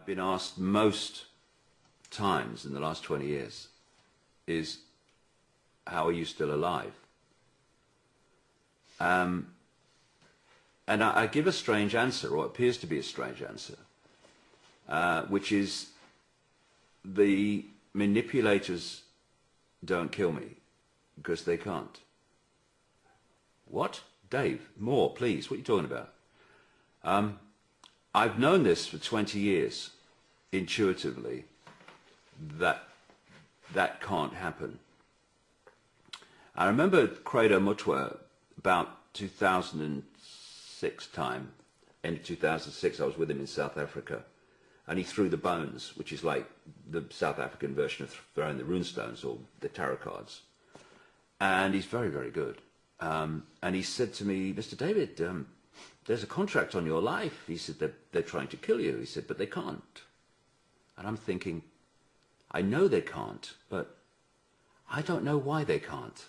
been asked most times in the last 20 years is, how are you still alive? And I give a strange answer, or appears to be a strange answer, which is, the manipulators don't kill me because they can't. What? Dave, more, please. What are you talking about? I've known this for 20 years, intuitively, that that can't happen. I remember Credo Mutwa, about 2006 time, end of 2006, I was with him in South Africa, and he threw the bones, which is like the South African version of throwing the runestones or the tarot cards. And he's very, very good. And he said to me, Mr. David, there's a contract on your life. He said, they're trying to kill you. He said, but they can't. And I'm thinking, I know they can't, but I don't know why they can't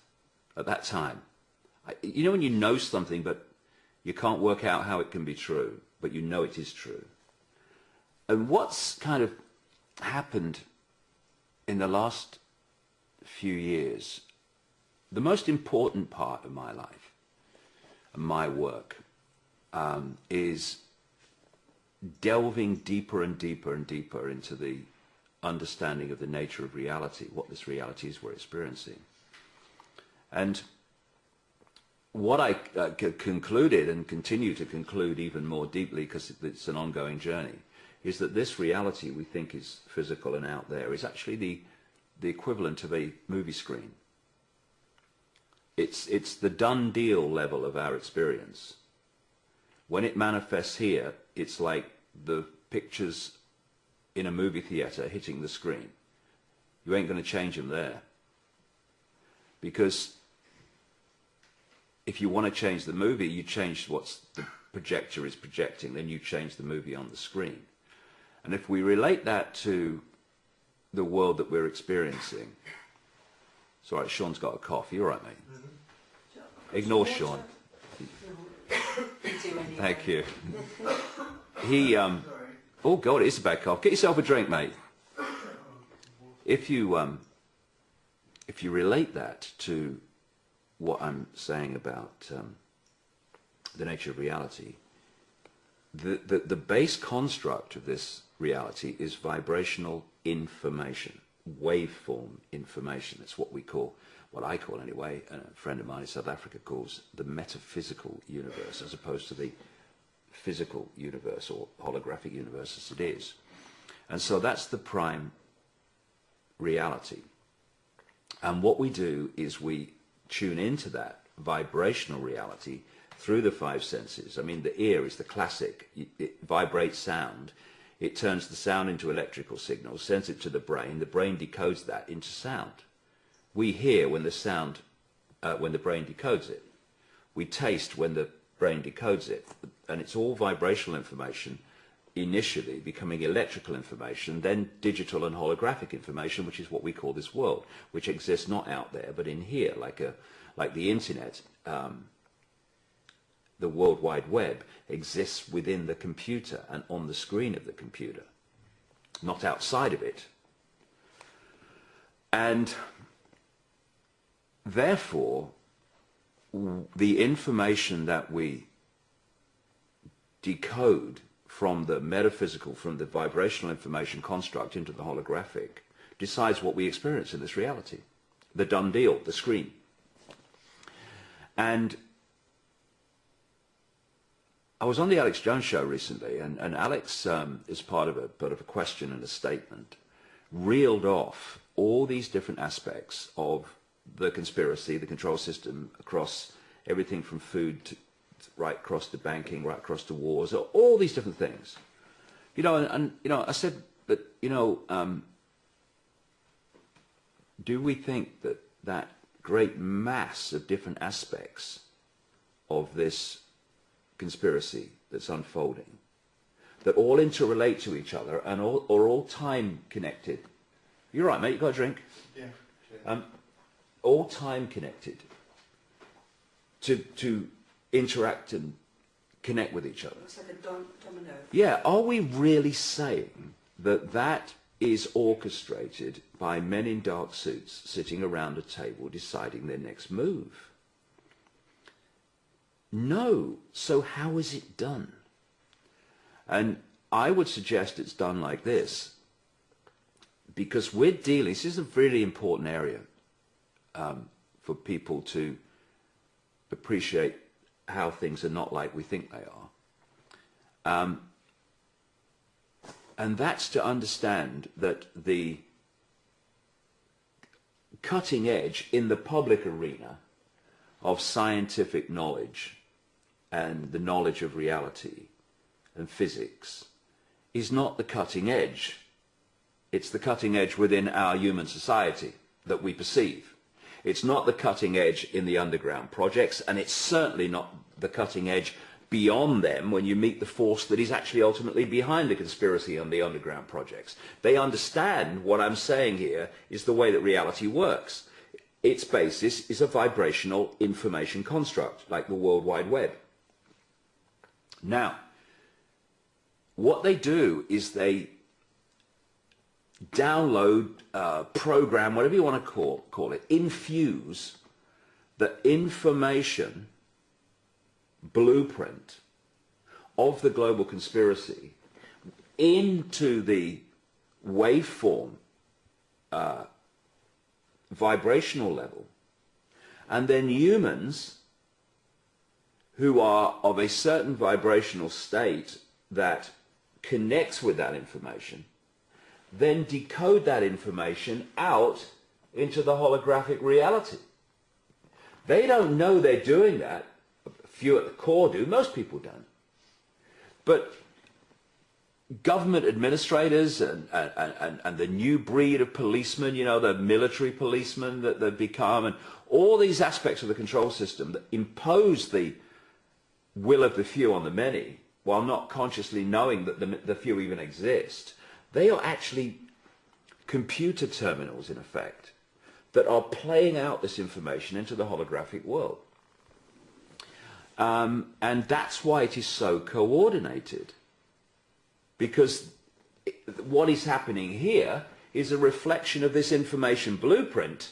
at that time. You know when you know something, but you can't work out how it can be true, but you know it is true. And what's kind of happened in the last few years, the most important part of my life and my work is delving deeper and deeper and deeper into the understanding of the nature of reality, what this reality is we're experiencing. And what I concluded, and continue to conclude even more deeply because it's an ongoing journey, is that this reality we think is physical and out there is actually the equivalent of a movie screen. It's the done deal level of our experience. When it manifests here, it's like the pictures in a movie theater hitting the screen. You ain't going to change them there. Because if you want to change the movie, you change what the projector is projecting, then you change the movie on the screen. And if we relate that to the world that we're experiencing, it's all right, Sean's got a cough. You all right, mate? Mm-hmm. Ignore Sean. Thank you. He, oh God, it is a bad cough. Get yourself a drink, mate. If you relate that to what I'm saying about the nature of reality, the base construct of this reality is vibrational information, waveform information. It's what we call, what I call anyway, and a friend of mine in South Africa calls the metaphysical universe, as opposed to the physical universe or holographic universe as it is. And so that's the prime reality. And what we do is we tune into that vibrational reality through the five senses. I mean, the ear is the classic. It vibrates sound. It turns the sound into electrical signals, sends it to the brain decodes that into sound. We hear when the sound, when the brain decodes it. We taste when the brain decodes it. And it's all vibrational information, initially becoming electrical information, then digital and holographic information, which is what we call this world, which exists not out there, but in here, like the internet. The World Wide Web exists within the computer and on the screen of the computer, not outside of it. And therefore, the information that we decode from the metaphysical, from the vibrational information construct into the holographic, decides what we experience in this reality. The done deal, the screen. And I was on the Alex Jones show recently, and Alex, as part of a question and a statement, reeled off all these different aspects of the conspiracy, the control system, across everything from food to right across to banking, right across to wars, all these different things. You know, and you know, I said, but you know, do we think that that great mass of different aspects of this conspiracy that's unfolding, that all interrelate to each other and are all time connected? You're right, mate. You got a drink? Yeah. Sure. All time connected to interact and connect with each other. It's like a domino. Yeah. Are we really saying that is orchestrated by men in dark suits sitting around a table deciding their next move. No. So how is it done? And I would suggest it's done like this, because we're dealing, this is a really important area for people to appreciate how things are not like we think they are. And that's to understand that the cutting edge in the public arena of scientific knowledge and the knowledge of reality and physics is not the cutting edge. It's the cutting edge within our human society that we perceive. It's not the cutting edge in the underground projects, and it's certainly not the cutting edge beyond them when you meet the force that is actually ultimately behind the conspiracy on the underground projects. They understand what I'm saying here is the way that reality works. Its basis is a vibrational information construct, like the World Wide Web. Now, what they do is they download, program, whatever you want to call it, infuse the information blueprint of the global conspiracy into the waveform vibrational level, and then humans who are of a certain vibrational state that connects with that information then decode that information out into the holographic reality. They don't know they're doing that. A few at the core do. Most people don't. But government administrators and the new breed of policemen, you know, the military policemen that they've become, and all these aspects of the control system that impose the will of the few on the many, while not consciously knowing that the few even exist, they are actually computer terminals, in effect, that are playing out this information into the holographic world. And that's why it is so coordinated. Because what is happening here is a reflection of this information blueprint,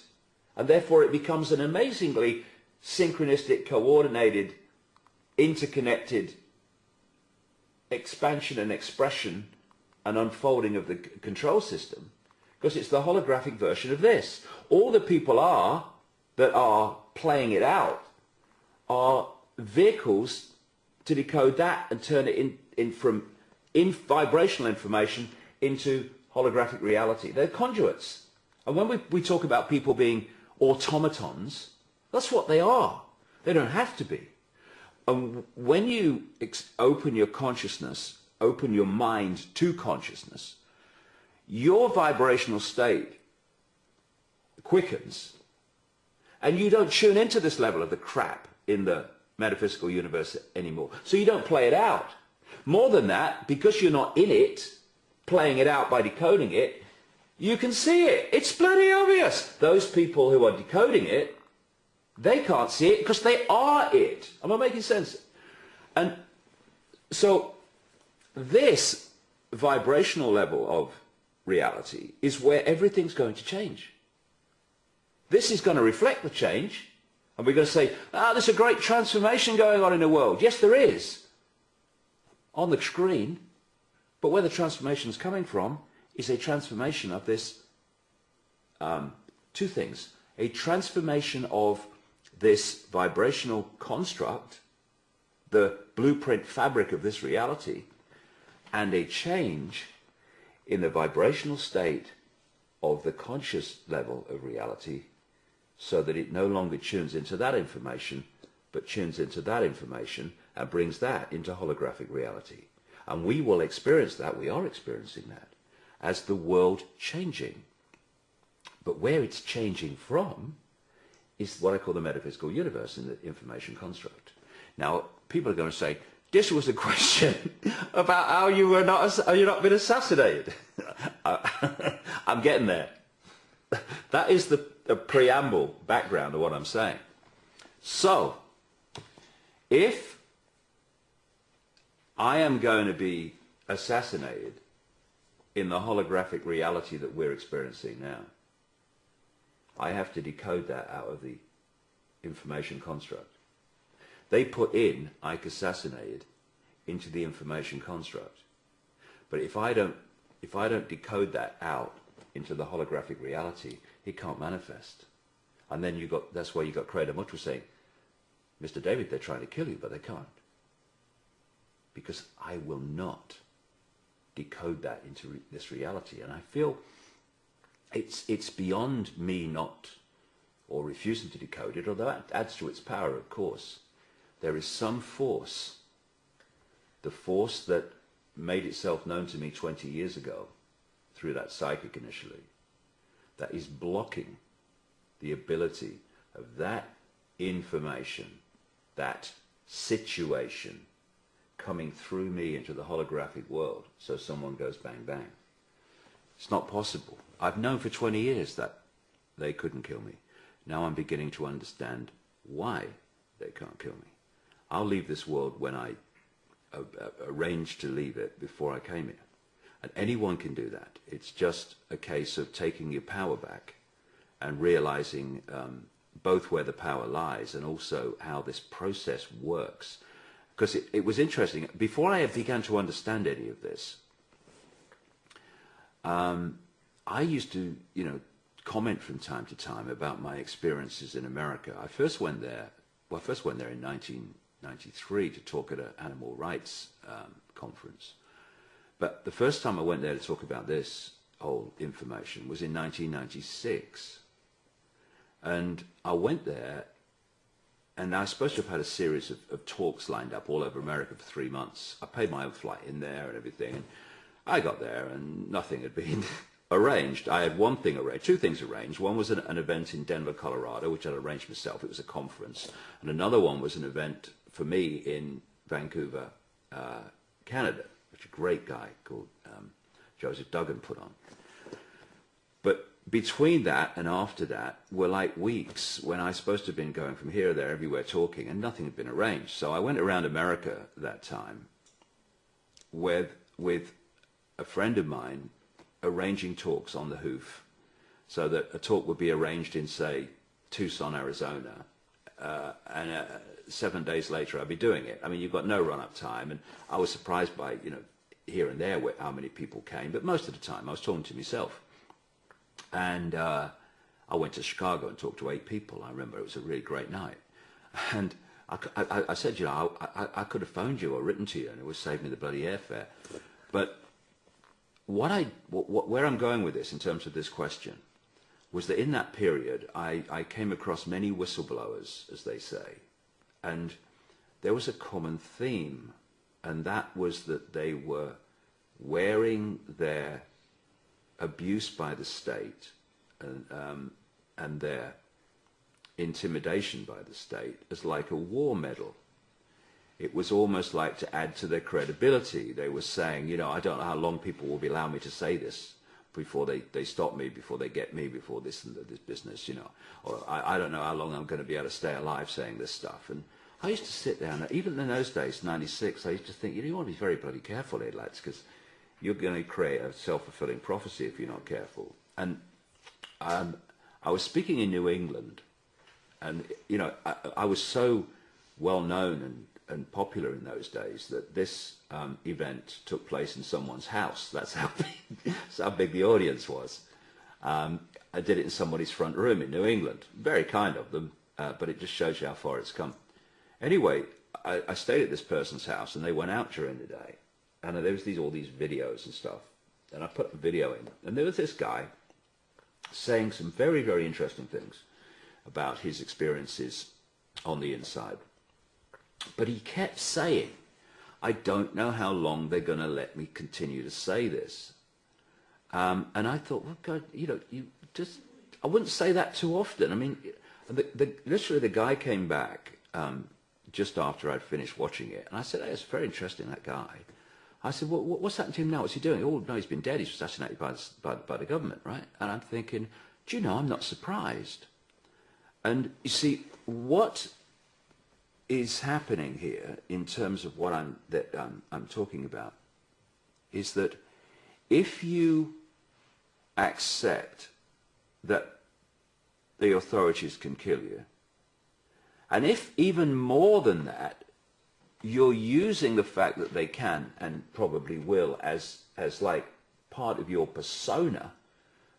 and therefore it becomes an amazingly synchronistic, coordinated, interconnected expansion and expression and unfolding of the control system, because it's the holographic version of this. All the people that are playing it out are vehicles to decode that and turn it from vibrational information into holographic reality. They're conduits. And when we talk about people being automatons, that's what they are. They don't have to be. And when you open your consciousness, open your mind to consciousness, your vibrational state quickens, and you don't tune into this level of the crap in the metaphysical universe anymore. So you don't play it out. More than that, because you're not in it, playing it out by decoding it, you can see it. It's bloody obvious. Those people who are decoding it, they can't see it because they are it. Am I making sense? And so this vibrational level of reality is where everything's going to change. This is going to reflect the change, and we're going to say, there's a great transformation going on in the world. Yes, there is, on the screen, but where the transformation is coming from is a transformation of this, two things. A transformation of this vibrational construct, the blueprint fabric of this reality, and a change in the vibrational state of the conscious level of reality, so that it no longer tunes into that information, but tunes into that information and brings that into holographic reality. And we will experience that, we are experiencing that, as the world changing. But where it's changing from is what I call the metaphysical universe and the information construct. Now, people are going to say, this was a question about how you've not been assassinated. I'm getting there. That is the preamble background of what I'm saying. So, if I am going to be assassinated, in the holographic reality that we're experiencing now. I have to decode that out of the information construct. They put in Icke assassinated into the information construct. But if I don't decode that out into the holographic reality, it can't manifest. And then that's why you got Creator Mutra saying, Mr. David, they're trying to kill you, but they can't. Because I will not decode that into this reality. And I feel it's beyond me not or refusing to decode it, although that adds to its power, of course. There is some force, the force that made itself known to me 20 years ago through that psychic initially, that is blocking the ability of that information, that situation coming through me into the holographic world, so someone goes bang bang. It's not possible. I've known for 20 years that they couldn't kill me. Now I'm beginning to understand why they can't kill me. I'll leave this world when I arranged to leave it before I came here. And anyone can do that. It's just a case of taking your power back and realizing both where the power lies and also how this process works. Because it was interesting. Before I began to understand any of this, I used to, comment from time to time about my experiences in America. I first went there in 1993 to talk at an animal rights conference. But the first time I went there to talk about this whole information was in 1996. And I went there, and I was supposed to have had a series of talks lined up all over America for 3 months. I paid my own flight in there and everything. And I got there, and nothing had been arranged. I had one thing arranged, two things arranged. One was an event in Denver, Colorado, which I'd arranged myself. It was a conference. And another one was an event for me in Vancouver, Canada, which a great guy called Joseph Duggan put on. But between that and after that were like weeks when I was supposed to have been going from here, there, everywhere talking, and nothing had been arranged. So I went around America that time with a friend of mine arranging talks on the hoof so that a talk would be arranged in, say, Tucson, Arizona, and 7 days later I'd be doing it. I mean, you've got no run-up time, and I was surprised by, here and there how many people came, but most of the time I was talking to myself. And I went to Chicago and talked to 8 people. I remember it was a really great night. And I said, I could have phoned you or written to you, and it would save me the bloody airfare. But where I'm going with this in terms of this question was that in that period, I came across many whistleblowers, as they say, and there was a common theme, and that was that they were wearing their abuse by the state and their intimidation by the state as like a war medal. It was almost like to add to their credibility. They were saying, I don't know how long people will allow me to say this before they stop me, before they get me, before this and this business, or I don't know how long I'm going to be able to stay alive saying this stuff. And I used to sit there, and even in those days, 96, I used to think, you want to be very bloody careful here, lads, because you're going to create a self-fulfilling prophecy if you're not careful. And I was speaking in New England, and I was so well known and popular in those days that this event took place in someone's house. That's how big the audience was. I did it in somebody's front room in New England. Very kind of them, but it just shows you how far it's come. Anyway, I stayed at this person's house, and they went out during the day. And there was all these videos and stuff. And I put a video in. And there was this guy saying some very, very interesting things about his experiences on the inside. But he kept saying, I don't know how long they're going to let me continue to say this. And I thought, well, God, I wouldn't say that too often. I mean, literally the guy came back just after I'd finished watching it. And I said, hey, it's very interesting, that guy. I said, well, what's happened to him now? What's he doing? Oh, no, he's been dead. He's assassinated by the government, right? And I'm thinking, do you know, I'm not surprised. And you see, what is happening here in terms of what I'm talking about is that if you accept that the authorities can kill you, and if even more than that, you're using the fact that they can and probably will as like part of your persona.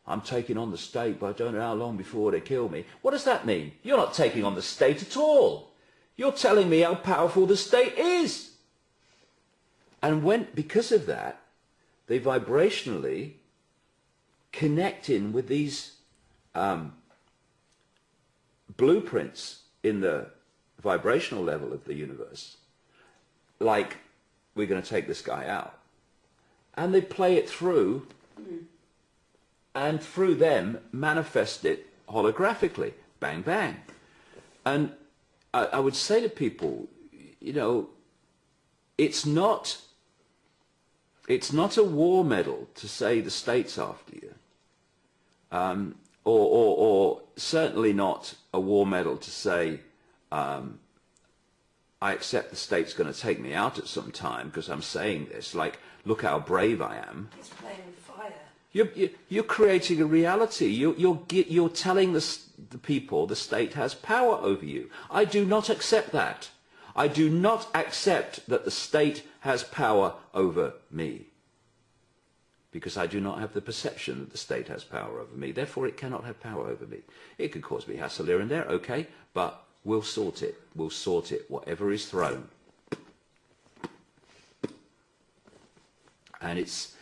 I'm taking on the state, but I don't know how long before they kill me. What does that mean? You're not taking on the state at all. You're telling me how powerful the state is. And because of that, they vibrationally connect in with these blueprints in the vibrational level of the universe. Like, we're going to take this guy out. And they play it through, and through them manifest it holographically. Bang, bang. And I would say to people, you know, it's not a war medal to say the state's after you, or certainly not a war medal to say I accept the state's going to take me out at some time because I'm saying this. Like, look how brave I am. It's playing with fire. You're creating a reality. You're telling the people the state has power over you. I do not accept that. I do not accept that the state has power over me, because I do not have the perception that the state has power over me. Therefore, it cannot have power over me. It could cause me hassle here and there, okay, but we'll sort it. We'll sort it, whatever is thrown. And it's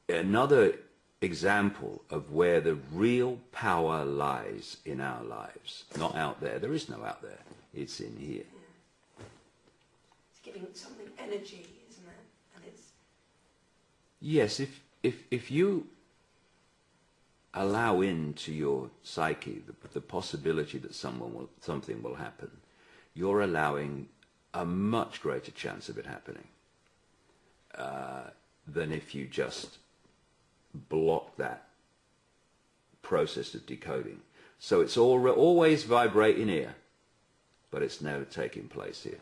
another example of where the real power lies in our lives. Not out there. There is no out there. It's in here. It's giving something energy, isn't it? And it's... Yes, if you allow into your psyche the possibility that something will happen, you're allowing a much greater chance of it happening than if you just block that process of decoding. So it's always vibrating here, but it's never taking place here.